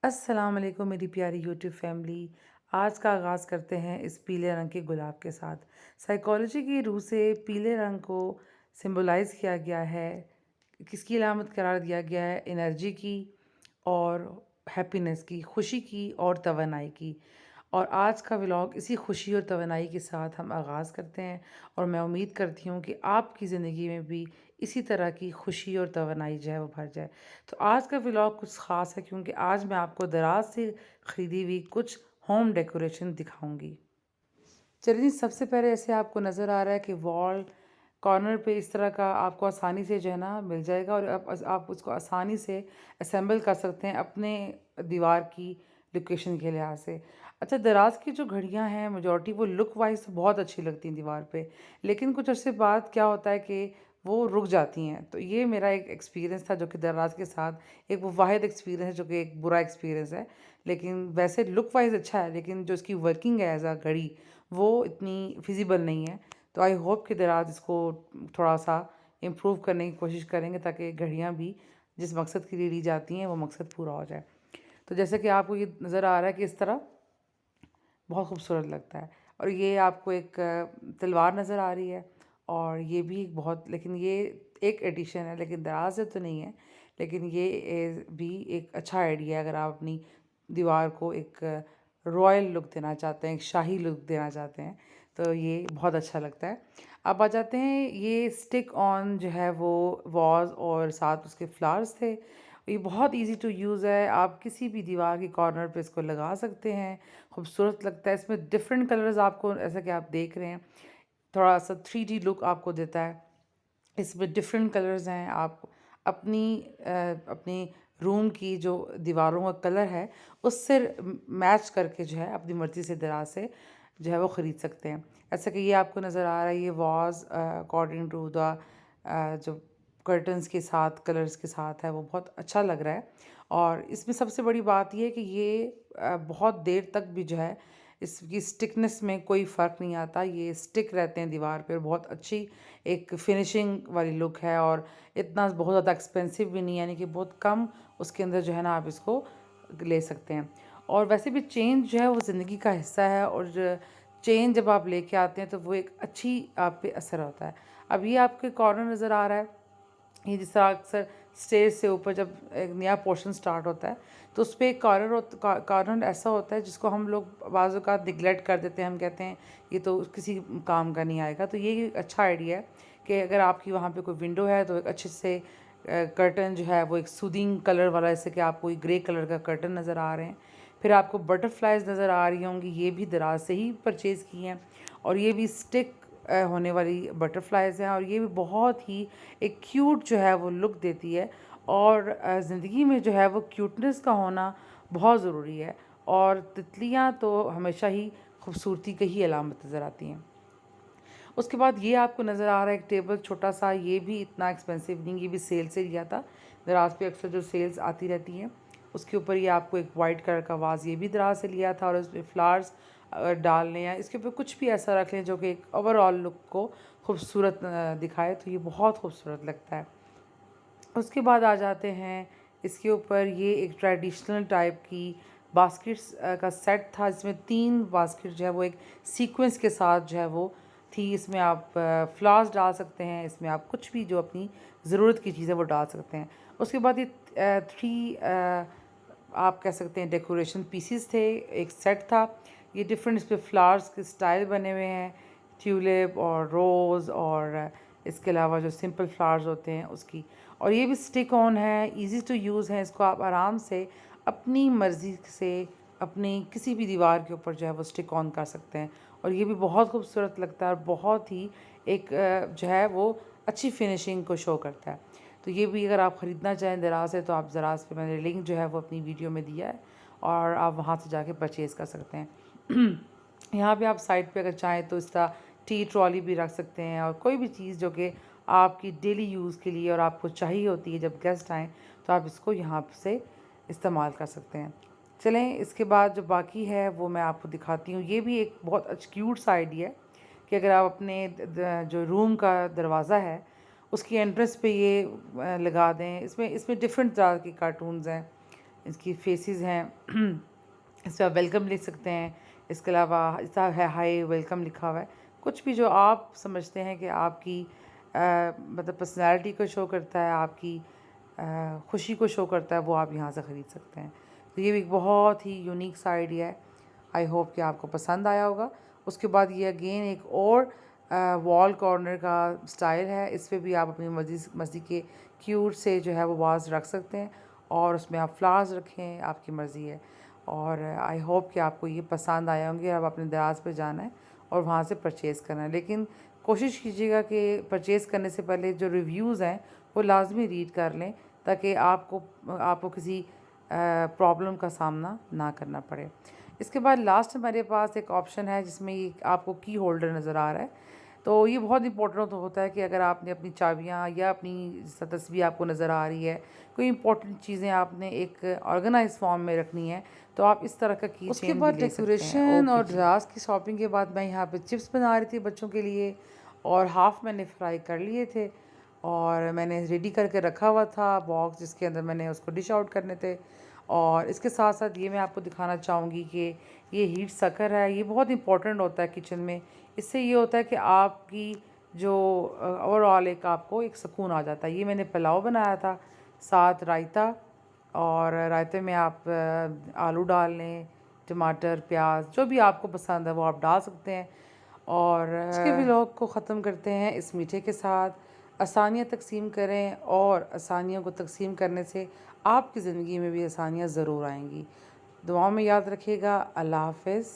अस्सलाम वालेकुम मेरी प्यारी यूट्यूब फैमिली। आज का आगाज़ करते हैं इस पीले रंग के गुलाब के साथ। साइकोलॉजी की रूह से पीले रंग को सिंबलाइज़ किया गया है, किसकी अलामत करार दिया गया है, एनर्जी की और हैप्पीनेस की, खुशी की और तवानाई की। और आज का व्लॉग इसी खुशी और तवानाई के साथ हम आगाज़ करते हैं और मैं उम्मीद करती हूँ कि आपकी ज़िंदगी में भी इसी तरह की खुशी और तवानाई जो है वो भर जाए। तो आज का व्लॉग कुछ ख़ास है क्योंकि आज मैं आपको दराज से ख़रीदी हुई कुछ होम डेकोरेशन दिखाऊंगी। चलिए, सबसे पहले ऐसे आपको नज़र आ रहा है कि वॉल कॉर्नर पे इस तरह का आपको आसानी से जो है ना मिल जाएगा और आप उसको आसानी से असेंबल कर सकते हैं अपने दीवार की लोकेशन के लिहाज से। अच्छा, दराज की जो घड़ियां हैं मेजॉरिटी वो लुक वाइज तो बहुत अच्छी लगती हैं दीवार पे, लेकिन कुछ अर्से बाद क्या होता है कि वो रुक जाती हैं। तो ये मेरा एक एक्सपीरियंस था जो कि दराज के साथ एक वो वाहिद एक्सपीरियंस है जो कि एक बुरा एक्सपीरियंस है। लेकिन वैसे लुक वाइज अच्छा है, लेकिन जो इसकी वर्किंग है एज अ घड़ी वो इतनी फिजिबल नहीं है। तो आई होप कि दराज इसको थोड़ा सा इम्प्रूव करने की कोशिश करेंगे ताकि घड़ियाँ भी जिस मकसद के लिए ली जाती हैं वो मकसद पूरा हो जाए। तो जैसे कि आपको ये नज़र आ रहा है कि इस तरह बहुत खूबसूरत लगता है। और ये आपको एक तलवार नज़र आ रही है और ये भी एक बहुत, लेकिन ये एक एडिशन है, लेकिन दराज से तो नहीं है। लेकिन ये भी एक अच्छा आइडिया है अगर आप अपनी दीवार को एक रॉयल लुक देना चाहते हैं, एक शाही लुक देना चाहते हैं, तो ये बहुत अच्छा लगता है। अब आ जाते हैं, ये स्टिक ऑन जो है वो वॉज और साथ उसके फ्लावर्स थे। ये बहुत इजी टू यूज़ है, आप किसी भी दीवार के कॉर्नर पे इसको लगा सकते हैं, खूबसूरत लगता है। इसमें डिफरेंट कलर्स आपको, ऐसा कि आप देख रहे हैं, थोड़ा सा 3D लुक आपको देता है। इसमें डिफरेंट कलर्स हैं, आप अपनी अपनी रूम की जो दीवारों का कलर है उससे मैच करके जो है अपनी मर्ज़ी से दराज से जो है वो ख़रीद सकते हैं। ऐसा कि ये आपको नज़र आ रहा है, ये वॉज अकॉर्डिंग टू द जो कर्टन्स के साथ कलर्स के साथ है वो बहुत अच्छा लग रहा है। और इसमें सबसे बड़ी बात ये है कि ये बहुत देर तक भी जो है इसकी स्टिकनेस में कोई फ़र्क नहीं आता, ये स्टिक रहते हैं दीवार पे और बहुत अच्छी एक फिनिशिंग वाली लुक है। और इतना बहुत ज़्यादा एक्सपेंसिव भी नहीं है, यानी कि बहुत कम उसके अंदर जो है ना आप इसको ले सकते हैं। और वैसे भी चेंज जो है वो ज़िंदगी का हिस्सा है और चेंज जब आप लेके आते हैं तो वो एक अच्छी आप पे असर होता है। अब ये आपके कॉर्नर नज़र आ रहा है, ये जिस तरह अक्सर स्टेज से ऊपर जब एक नया पोर्शन स्टार्ट होता है तो उस पर एक कॉर्नर ऐसा होता है जिसको हम लोग बाज़ औक़ात निगलेक्ट कर देते हैं। हम कहते हैं ये तो किसी काम का नहीं आएगा। तो ये एक अच्छा आइडिया है कि अगर आपकी वहाँ पे कोई विंडो है तो एक अच्छे से कर्टन जो है वो एक सूदिंग कलर वाला, जैसे कि आपको ग्रे कलर का कर्टन नज़र आ रहे हैं। फिर आपको बटरफ्लाइज नज़र आ रही होंगी, ये भी दराज से ही परचेज़ की हैं और ये भी स्टिक होने वाली बटरफ्लाइज हैं और ये भी बहुत ही एक क्यूट जो है वो लुक देती है। और ज़िंदगी में जो है वो क्यूटनेस का होना बहुत ज़रूरी है और तितलियाँ तो हमेशा ही खूबसूरती की ही अलामत नज़र आती हैं। उसके बाद ये आपको नज़र आ रहा है एक टेबल छोटा सा, ये भी इतना एक्सपेंसिव नहीं, ये भी सेल से लिया था। दराज पे अक्सर जो सेल्स आती रहती हैं उसके ऊपर ये आपको एक वाइट कलर का वाज ये भी दराज से लिया था और उसमें फ्लावर्स डालने या इसके ऊपर कुछ भी ऐसा रख लें जो कि एक ओवरऑल लुक को खूबसूरत दिखाए, तो ये बहुत खूबसूरत लगता है। उसके बाद आ जाते हैं इसके ऊपर, ये एक ट्रेडिशनल टाइप की बास्केट्स का सेट था जिसमें 3 बास्केट जो है वो एक सीक्वेंस के साथ जो है वो थी। इसमें आप फ्लावर्स डाल सकते हैं, इसमें आप कुछ भी जो अपनी ज़रूरत की चीज़ है वो डाल सकते हैं। उसके बाद ये 3 आप कह सकते हैं डेकोरेशन पीसेस थे, एक सेट था। ये डिफरेंट इस पे फ्लावर्स के स्टाइल बने हुए हैं, ट्यूलिप और रोज़ और इसके अलावा जो सिंपल फ्लावर्स होते हैं उसकी। और ये भी स्टिक ऑन है, इजी टू यूज़ है, इसको आप आराम से अपनी मर्ज़ी से अपनी किसी भी दीवार के ऊपर जो है वो स्टिक ऑन कर सकते हैं। और ये भी बहुत खूबसूरत लगता है और बहुत ही एक जो है वो अच्छी फिनिशिंग को शो करता है। तो ये भी अगर आप ख़रीदना चाहें दराज से तो आप दराज पे मैंने लिंक जो है वो अपनी वीडियो में दिया है और आप वहाँ से जाके परचेज़ कर सकते हैं। यहाँ पे आप साइड पे अगर चाहें तो इसका टी ट्रॉली भी रख सकते हैं और कोई भी चीज़ जो कि आपकी डेली यूज़ के लिए और आपको चाहिए होती है जब गेस्ट आएँ तो आप इसको यहाँ से इस्तेमाल कर सकते हैं। चलें, इसके बाद जो बाकी है वो मैं आपको दिखाती हूँ। ये भी एक बहुत क्यूट सा आइडिया है कि अगर आप अपने जो रूम का दरवाज़ा है उसकी एंट्रेंस पे ये लगा दें। इसमें इसमें डिफरेंट तरह के कार्टून्स हैं, इसकी फेसेस हैं इस पर आप वेलकम लिख सकते हैं। इसके अलावा इसका है हाय वेलकम लिखा हुआ है। कुछ भी जो आप समझते हैं कि आपकी मतलब पर्सनैलिटी को शो करता है, आपकी खुशी को शो करता है, वो आप यहाँ से ख़रीद सकते हैं। तो ये भी एक बहुत ही यूनिक सा आइडिया है। आई होप कि आपको पसंद आया होगा। उसके बाद ये अगेन एक और वॉल कॉर्नर का स्टाइल है। इस पे भी आप अपनी मर्ज़ी के क्यूट से जो है वो वाज रख सकते हैं और उसमें आप फ्लावर्स रखें, आपकी मर्ज़ी है। और आई होप कि आपको ये पसंद आए होंगे। अब अपने दराज़ पे जाना है और वहाँ से परचेज़ करना है, लेकिन कोशिश कीजिएगा कि परचेज़ करने से पहले जो रिव्यूज़ हैं वो लाजमी रीड कर लें, ताकि आपको किसी प्रॉब्लम का सामना ना करना पड़े। इसके बाद लास्ट हमारे पास एक ऑप्शन है जिसमें ये आपको की होल्डर नज़र आ रहा है। तो ये बहुत इंपॉर्टेंट होता है कि अगर आपने अपनी चाबियाँ या अपनी तस्वीर आपको नज़र आ रही है, कोई इंपॉर्टेंट चीज़ें आपने एक ऑर्गेनाइज फॉर्म में रखनी है, तो आप इस तरह का की उसके चेन भी बाद ले सकते हैं। डेकोरेशन ओके और जी। ड्रास की शॉपिंग के बाद मैं यहाँ पे चिप्स बना रही थी बच्चों के लिए, और हाफ़ मैंने फ्राई कर लिए थे और मैंने रेडी करके रखा हुआ था बॉक्स जिसके अंदर मैंने उसको डिश आउट करने थे। और इसके साथ साथ ये मैं आपको दिखाना चाहूँगी कि ये हीट सकर है, ये बहुत इंपॉर्टेंट होता है किचन में। इससे ये होता है कि आपकी जो ओवरऑल एक आपको एक सुकून आ जाता है। ये मैंने पुलाव बनाया था, साथ रायता, और रायते में आप आलू डाल लें, टमाटर, प्याज, जो भी आपको पसंद है वो आप डाल सकते हैं। और आज के व्लॉग को ख़त्म करते हैं इस मीठे के साथ। आसानियाँ तकसीम करें, और आसानियों को तकसीम करने से आपकी ज़िंदगी में भी आसानियाँ ज़रूर आएंगी। दुआओं में याद रखिएगा। अल्लाह हाफ़िज़।